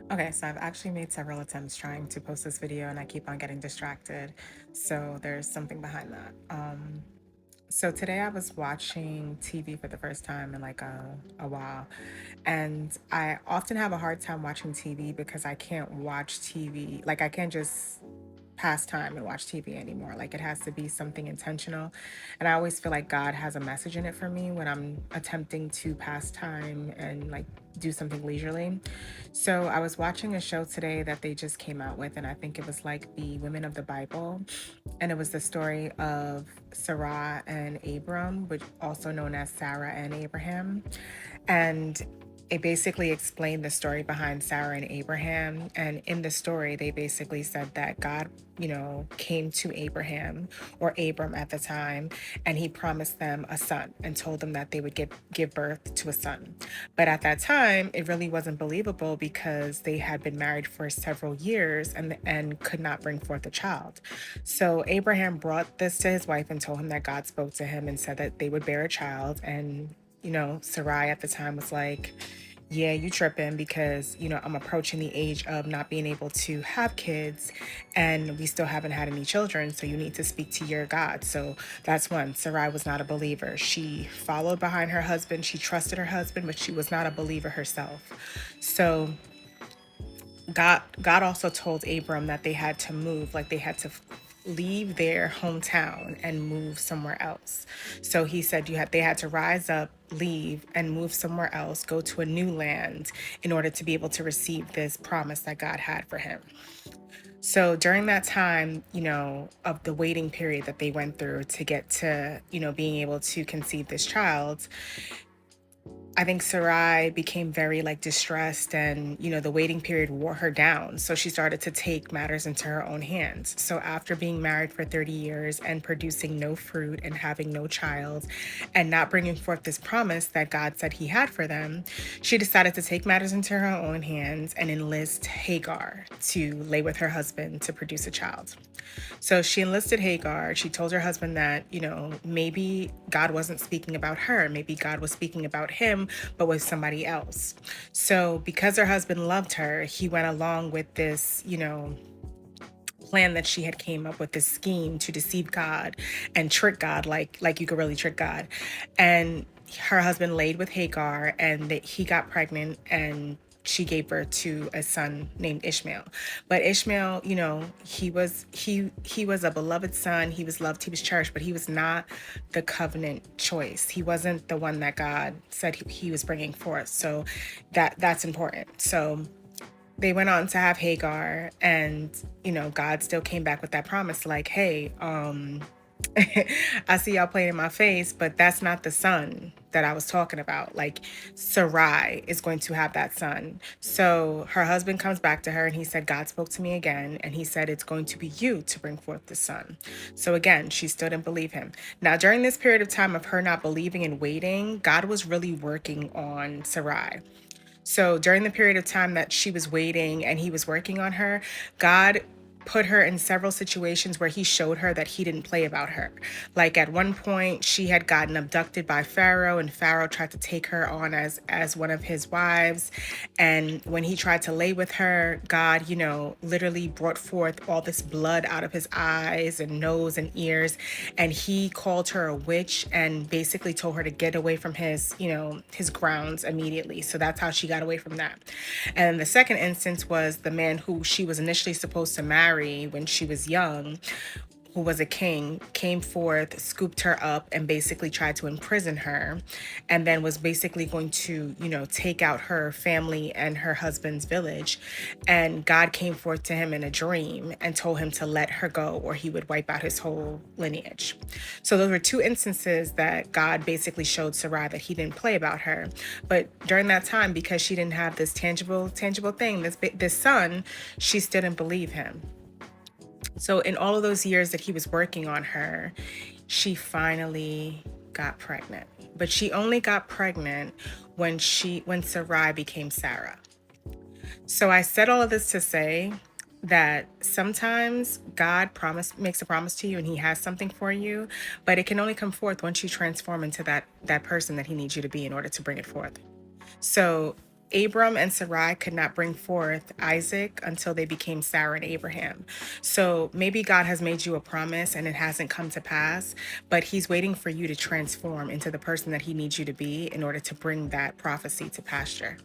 Okay, so I've actually made several attempts trying to post this video and I keep on getting distracted. So there's something behind that. So today I was watching TV for the first time in like a while. And I often have a hard time watching TV because I can't watch TV. Like I can't just pass time and watch TV anymore. Like it has to be something intentional. And I always feel like God has a message in it for me when I'm attempting to pass time and like do something leisurely. So I was watching a show today that they just came out with, and I think it was like the Women of the Bible. And it was the story of Sarai and Abram, which also known as Sarah and Abraham. And it basically explained the story behind Sarah and Abraham. And in the story, they basically said that God, came to Abraham or Abram at the time, and he promised them a son and told them that they would give birth to a son. But at that time, it really wasn't believable because they had been married for several years and could not bring forth a child. So Abraham brought this to his wife and told him that God spoke to him and said that they would bear a child. And Sarai at the time was like, yeah, you tripping because, I'm approaching the age of not being able to have kids and we still haven't had any children. So you need to speak to your God. So that's one. Sarai was not a believer. She followed behind her husband. She trusted her husband, but she was not a believer herself. So God also told Abram that they had to move, like they had to leave their hometown and move somewhere else. So he said they had to rise up, leave and move somewhere else, go to a new land in order to be able to receive this promise that God had for him. So during that time, of the waiting period that they went through to get to, being able to conceive this child, I think Sarai became very like distressed and, the waiting period wore her down. So she started to take matters into her own hands. So after being married for 30 years and producing no fruit and having no child and not bringing forth this promise that God said he had for them, she decided to take matters into her own hands and enlist Hagar to lay with her husband to produce a child. So she enlisted Hagar. She told her husband that, maybe God wasn't speaking about her. Maybe God was speaking about him, but with somebody else. So because her husband loved her, he went along with this, plan that she had came up with, this scheme to deceive God and trick God, like you could really trick God. And her husband laid with Hagar and he got pregnant and she gave birth to a son named Ishmael. But Ishmael, he was a beloved son. He was loved, he was cherished, but he was not the covenant choice. He wasn't the one that God said he was bringing forth. So that's important. So they went on to have Hagar, and God still came back with that promise like, hey, I see y'all playing in my face, but that's not the son that I was talking about. Like, Sarai is going to have that son. So her husband comes back to her and he said, God spoke to me again, and he said, it's going to be you to bring forth the son. So again, she still didn't believe him. Now, during this period of time of her not believing and waiting, God was really working on Sarai. So during the period of time that she was waiting and he was working on her, God put her in several situations where he showed her that he didn't play about her. Like at one point, she had gotten abducted by Pharaoh, and Pharaoh tried to take her on as one of his wives. And when he tried to lay with her, God, literally brought forth all this blood out of his eyes and nose and ears. And he called her a witch and basically told her to get away from his grounds immediately. So that's how she got away from that. And the second instance was the man who she was initially supposed to marry when she was young, who was a king, came forth, scooped her up, and basically tried to imprison her, and then was basically going to, take out her family and her husband's village. And God came forth to him in a dream and told him to let her go, or he would wipe out his whole lineage. So those were two instances that God basically showed Sarai that he didn't play about her. But during that time, because she didn't have this tangible thing, this son, she still didn't believe him. So in all of those years that he was working on her, she finally got pregnant. But she only got pregnant when Sarai became Sarah. So I said all of this to say that sometimes God makes a promise to you and he has something for you, but it can only come forth once you transform into that person that he needs you to be in order to bring it forth. So Abram and Sarai could not bring forth Isaac until they became Sarah and Abraham. So maybe God has made you a promise and it hasn't come to pass, but he's waiting for you to transform into the person that he needs you to be in order to bring that prophecy to pasture.